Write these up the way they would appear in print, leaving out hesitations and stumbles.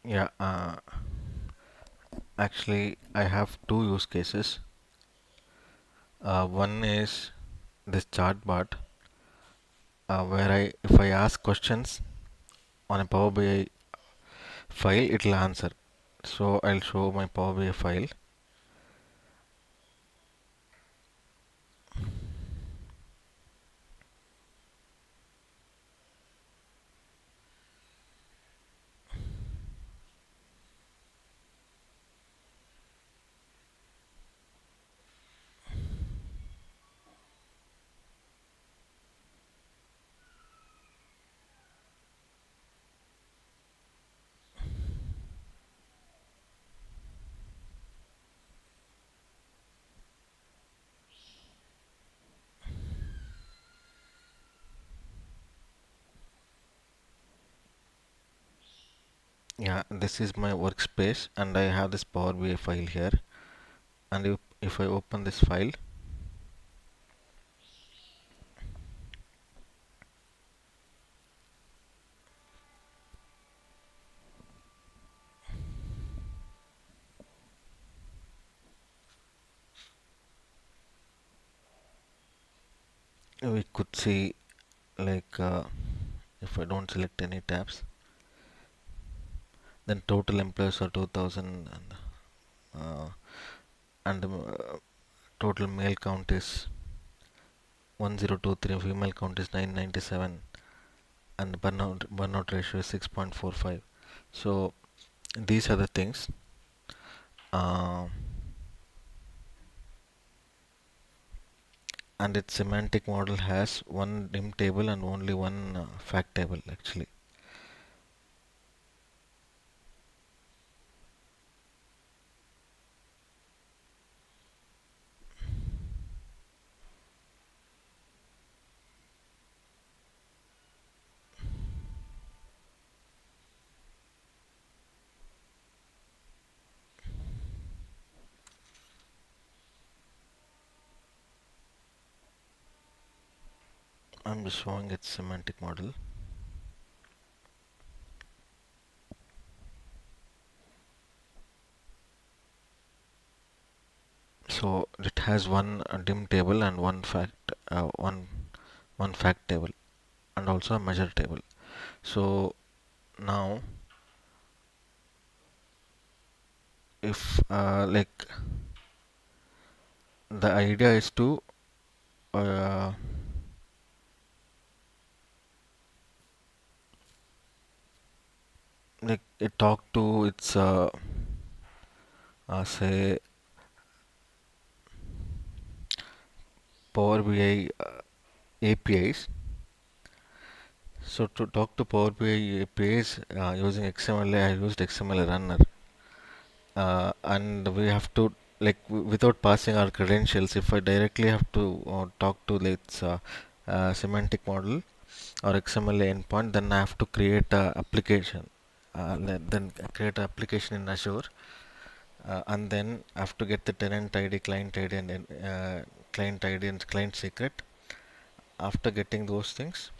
Yeah, actually, I have two use cases. One is this chatbot, where if I ask questions on a Power BI file, it will answer. So I'll show my Power BI file. Yeah, this is my workspace, and I have this Power BI file here. And if I open this file, we could see like if I don't select any tabs, then total employees are 2000, uh, and total male count is 1023, female count is 997, and burnout ratio is 6.45. So these are the things. Uh, and its semantic model has one dim table and only one fact table actually. I'm just showing its semantic model. So it has one dim table and one fact table, and also a measure table. So now, if like the idea is to uh, like it talk to its say Power BI APIs. So to talk to Power BI APIs using XML, I used XML runner, and we have to without passing our credentials. If I directly have to talk to its semantic model or XML endpoint, then I have to create a application. Then create an application in Azure, and then I have to get the tenant ID, client ID, and client ID and client secret. After getting those things,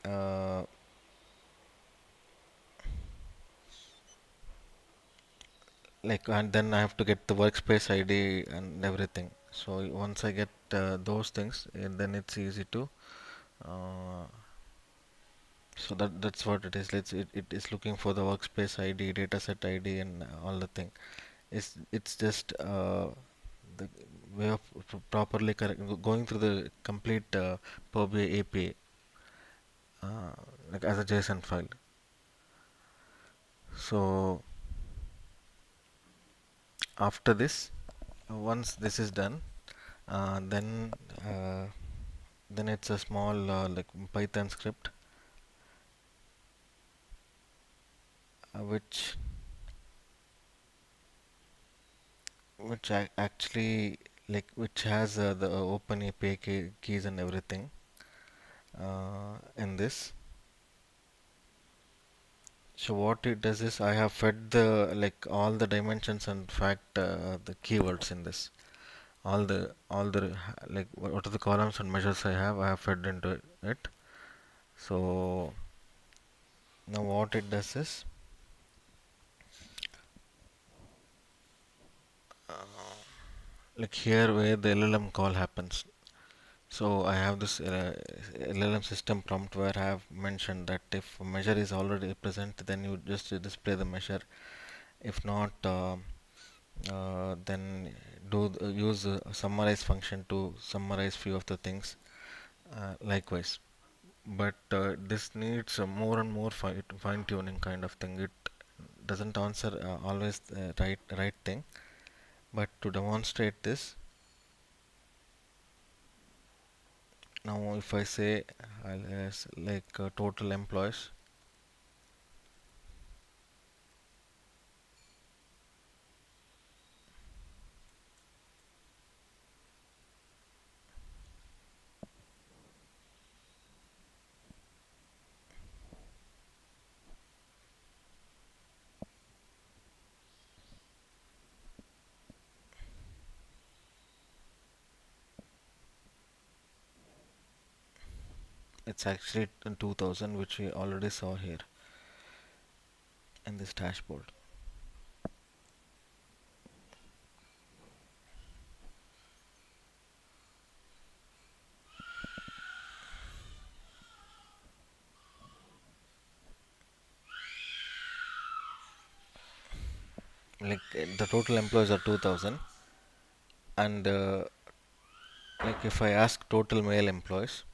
uh, and then I have to get the workspace ID and everything. So once I get those things, then it's easy to. Uh, so that's what it is. It is looking for the workspace ID, dataset ID, and all the thing. It's just the way of properly going through the complete Power BI API, like as a JSON file. So after this, once this is done, then it's a small like Python script, which actually which has the open API keys and everything in this. So what it does is I have fed the all the dimensions and fact the keywords in this. All the what are the columns and measures I have fed into it. So now what it does is like here where the LLM call happens. So I have this LLM system prompt where I have mentioned that if a measure is already present, then you just display the measure. If not, then use a summarize function to summarize few of the things. Likewise, but this needs a more and more fine tuning kind of thing. It doesn't answer always the right thing. But to demonstrate this, now if I say like total employees, it's actually 2000, which we already saw here in this dashboard. Like the total employees are 2000, and like if I ask total male employees,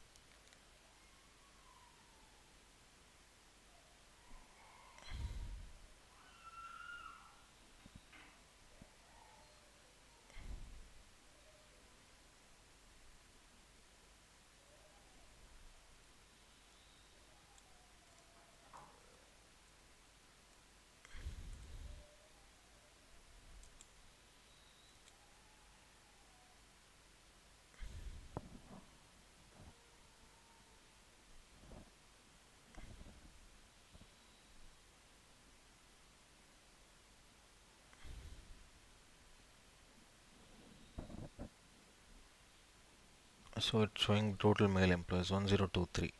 so it's showing total male employees 1023,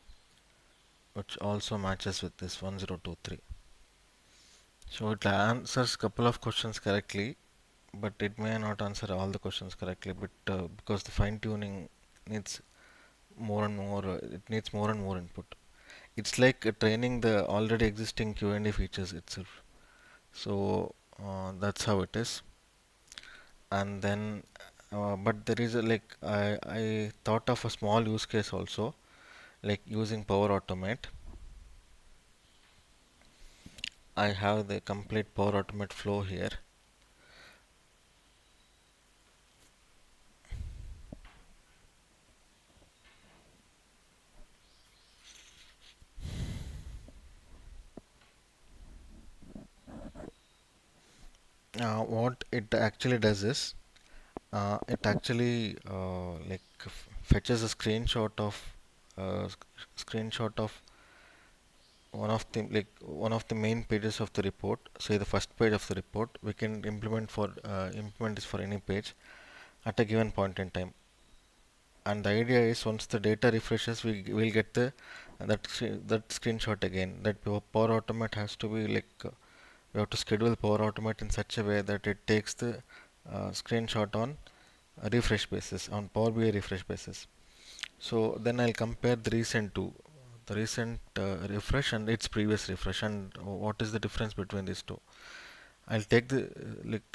which also matches with this 1023. So it answers couple of questions correctly, but it may not answer all the questions correctly. But because the fine tuning needs more and more, it needs more and more input. It's like training the already existing Q&A features itself. So that's how it is. And then, but there is a like I thought of a small use case also, like using Power Automate. I have the complete Power Automate flow here. What it actually does is, it actually like fetches a screenshot of one of the main pages of the report. Say the first page of the report. We can implement this for any page at a given point in time. And the idea is once the data refreshes, we will get that screenshot again. That Power Automate has to be we have to schedule Power Automate in such a way that it takes the screenshot on a refresh basis, on Power BI refresh basis. So then I'll compare the recent refresh and its previous refresh, and what is the difference between these two. I'll take the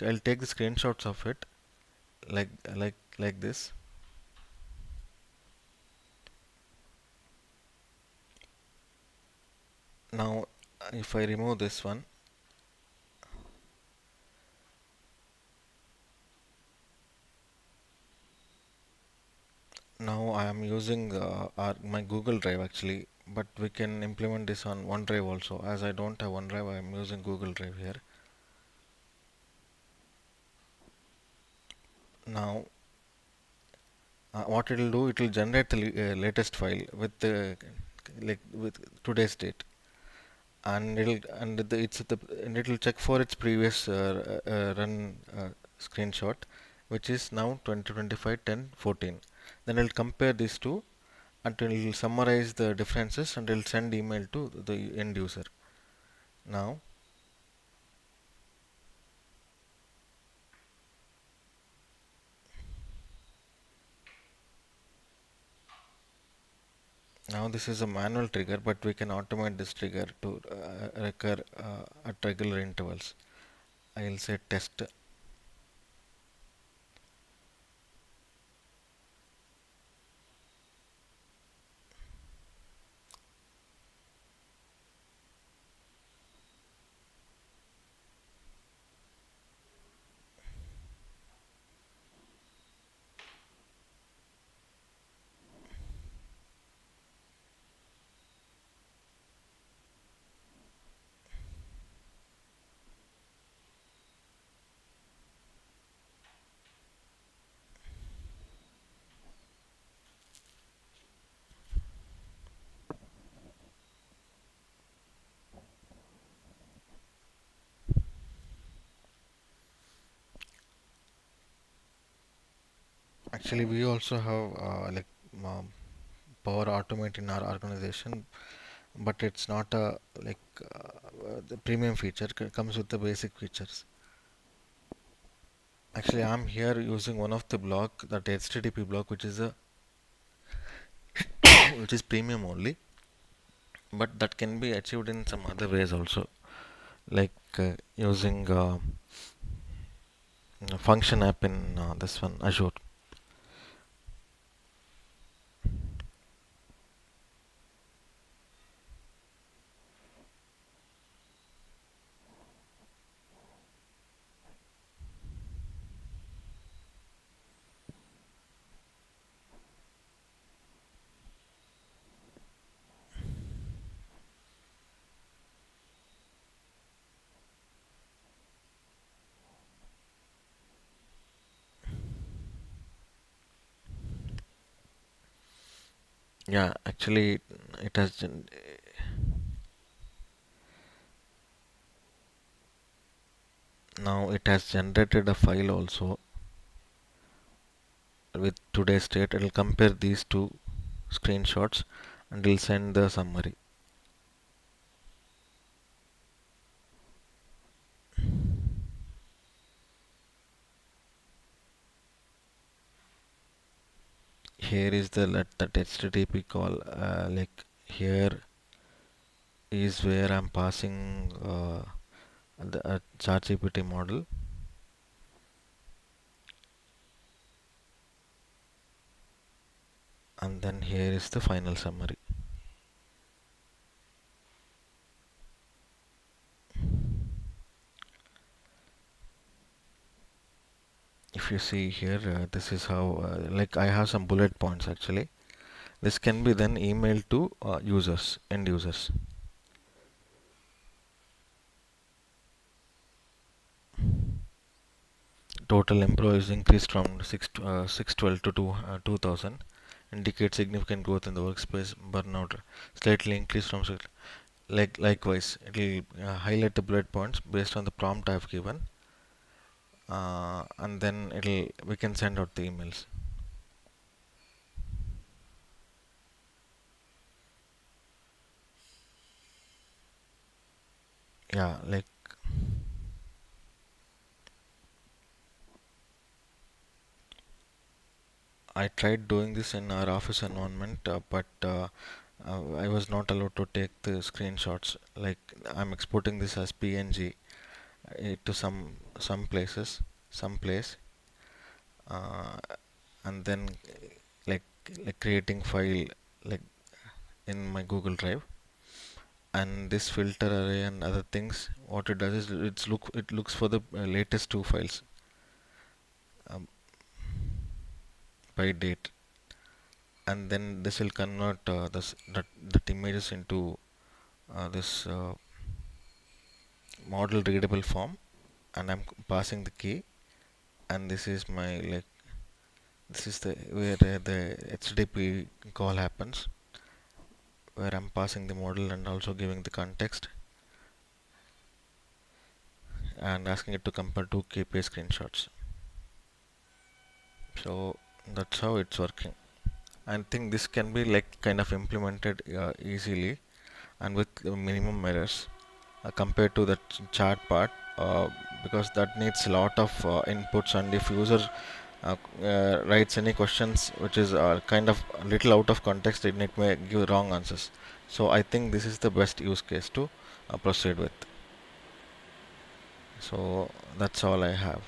screenshots of it like this. Now if I remove this one, now I am using my Google Drive actually, but we can implement this on OneDrive also. As I don't have OneDrive, I am using Google Drive here. Now, what it will do, it will generate the latest file with the with today's date, and it will check for its previous run screenshot, which is now 2025 10 14. Then it will compare these two and it will summarize the differences and it will send email to the end user. Now, Now this is a manual trigger, but we can automate this trigger to recur at regular intervals. I'll say test. Actually, we also have um, Power Automate in our organization, but it's not a the premium feature. Comes with the basic features. Actually, I'm here using one of the block, that HTTP block, which is a which is premium only, but that can be achieved in some other ways also, like using function app in this one Azure. Yeah, actually, it has now it has generated a file also with today's date. It will compare these two screenshots and will send the summary. Here is the that HTTP call. Like here is where I'm passing the ChatGPT model, and then here is the final summary. If you see here, this is how like I have some bullet points actually. This can be then emailed to users, end users. Total employees increased from 612 to 2000. Indicate significant growth in the workspace. Burnout slightly increased from likewise. It will highlight the bullet points based on the prompt I have given, and then it'll we can send out the emails. Yeah, like I tried doing this in our office environment, but I was not allowed to take the screenshots. Like I'm exporting this as PNG to some places, some place, uh, and then like like creating file like in my Google Drive, and this filter array and other things. What it does is it looks for the latest two files um, by date, and then this will convert that images into this model readable form, and I'm passing the key, and this is my this is the where the HTTP call happens, where I'm passing the model and also giving the context and asking it to compare two KPI screenshots. So that's how it's working. I think this can be like kind of implemented easily and with minimum errors compared to the chart part, because that needs a lot of inputs, and if user writes any questions which is kind of a little out of context, it may give wrong answers. So I think this is the best use case to proceed with. So that's all I have.